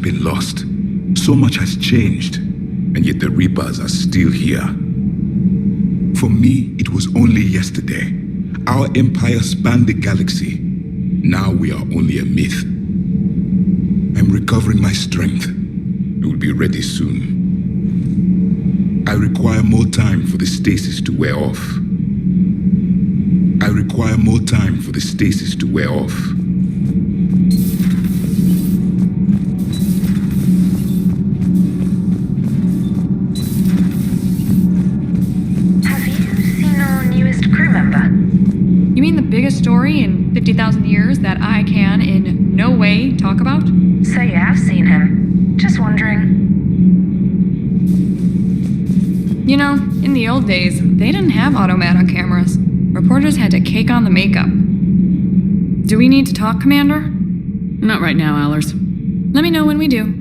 been lost. So much has changed, and yet the Reapers are still here. For me, it was only yesterday. Our empire spanned the galaxy. Now we are only a myth. I'm recovering my strength. I will be ready soon. I require more time for the stasis to wear off. I require more time for the stasis to wear off. Have you seen our newest crew member? You mean the biggest story in 50,000 years that I can in no way talk about? So you have seen him. Just wondering. You know, in the old days, they didn't have automatic cameras. Reporters had to cake on the makeup. Do we need to talk, Commander? Not right now, Allers. Let me know when we do.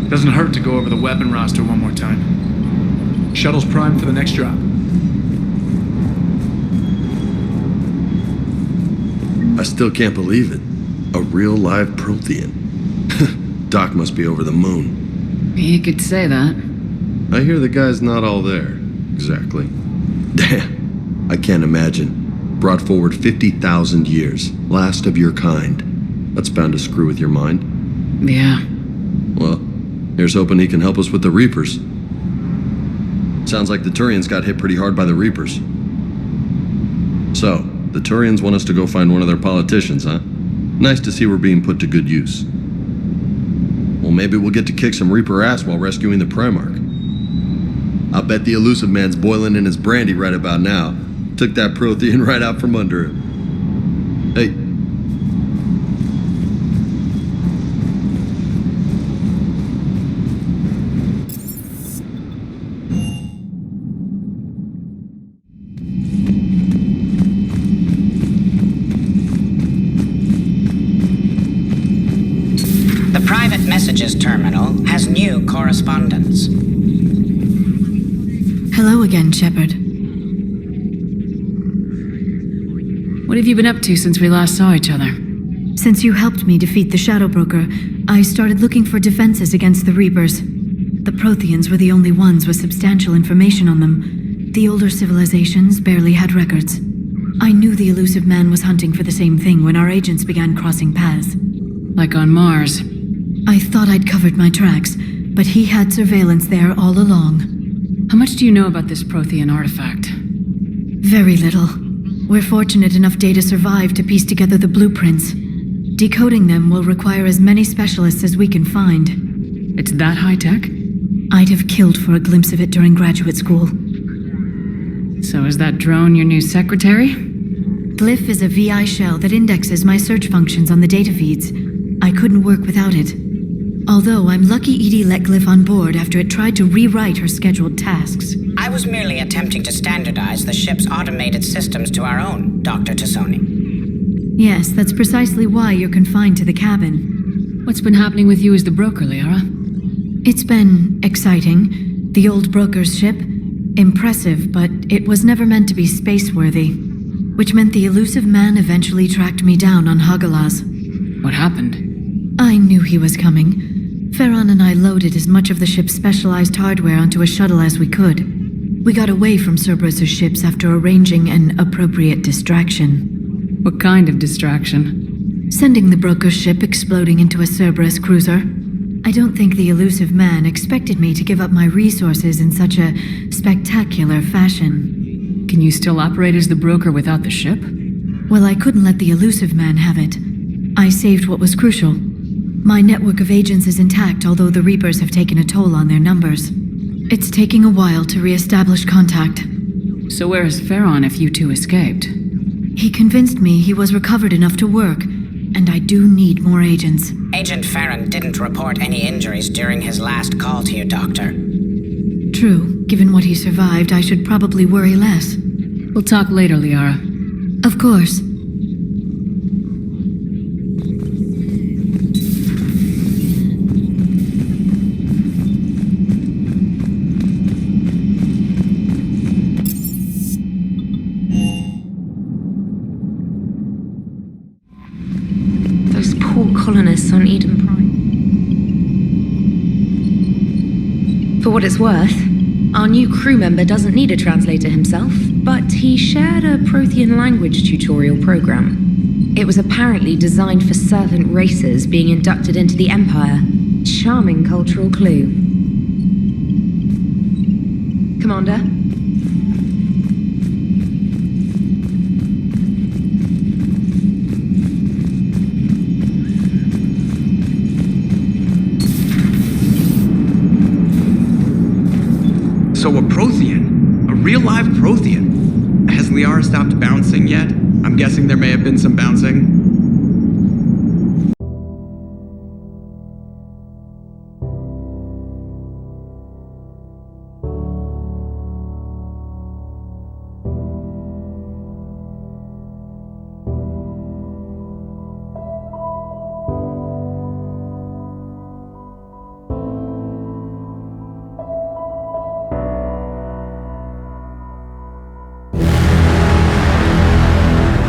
Doesn't hurt to go over the weapon roster one more time. Shuttle's primed for the next drop. I still can't believe it. A real live Prothean. Doc must be over the moon. You could say that. I hear the guy's not all there. Exactly. Damn. I can't imagine. Brought forward 50,000 years. Last of your kind. That's bound to screw with your mind. Yeah. Well, here's hoping he can help us with the Reapers. Sounds like the Turians got hit pretty hard by the Reapers. So, the Turians want us to go find one of their politicians, huh? Nice to see we're being put to good use. Well, maybe we'll get to kick some Reaper ass while rescuing the Primarch. I'll bet the elusive man's boiling in his brandy right about now. Took that Prothean right out from under him. Hey. Messages terminal has new correspondence. Hello again, Shepard. What have you been up to since we last saw each other? Since you helped me defeat the Shadow Broker, I started looking for defenses against the Reapers. The Protheans were the only ones with substantial information on them. The older civilizations barely had records. I knew the elusive man was hunting for the same thing when our agents began crossing paths. Like on Mars. I thought I'd covered my tracks, but he had surveillance there all along. How much do you know about this Prothean artifact? Very little. We're fortunate enough data survived to piece together the blueprints. Decoding them will require as many specialists as we can find. It's that high-tech? I'd have killed for a glimpse of it during graduate school. So is that drone your new secretary? Glyph is a VI shell that indexes my search functions on the data feeds. I couldn't work without it. Although I'm lucky Edie let Glyph on board after it tried to rewrite her scheduled tasks. I was merely attempting to standardize the ship's automated systems to our own, Dr. Tassoni. Yes, that's precisely why you're confined to the cabin. What's been happening with you as the broker, Liara? It's been exciting. The old broker's ship? Impressive, but it was never meant to be space-worthy. Which meant the elusive man eventually tracked me down on Hagalaz. What happened? I knew he was coming. Farron and I loaded as much of the ship's specialized hardware onto a shuttle as we could. We got away from Cerberus' ships after arranging an appropriate distraction. What kind of distraction? Sending the broker's ship exploding into a Cerberus cruiser. I don't think the elusive man expected me to give up my resources in such a spectacular fashion. Can you still operate as the broker without the ship? Well, I couldn't let the elusive man have it. I saved what was crucial. My network of agents is intact, although the Reapers have taken a toll on their numbers. It's taking a while to re-establish contact. So where is Farron if you two escaped? He convinced me he was recovered enough to work, and I do need more agents. Agent Farron didn't report any injuries during his last call to you, Doctor. True. Given what he survived, I should probably worry less. We'll talk later, Liara. Of course. For what it's worth, our new crew member doesn't need a translator himself, but he shared a Prothean language tutorial program. It was apparently designed for servant races being inducted into the Empire. Charming cultural clue. Commander? So a Prothean? A real live Prothean? Has Liara stopped bouncing yet? I'm guessing there may have been some bouncing.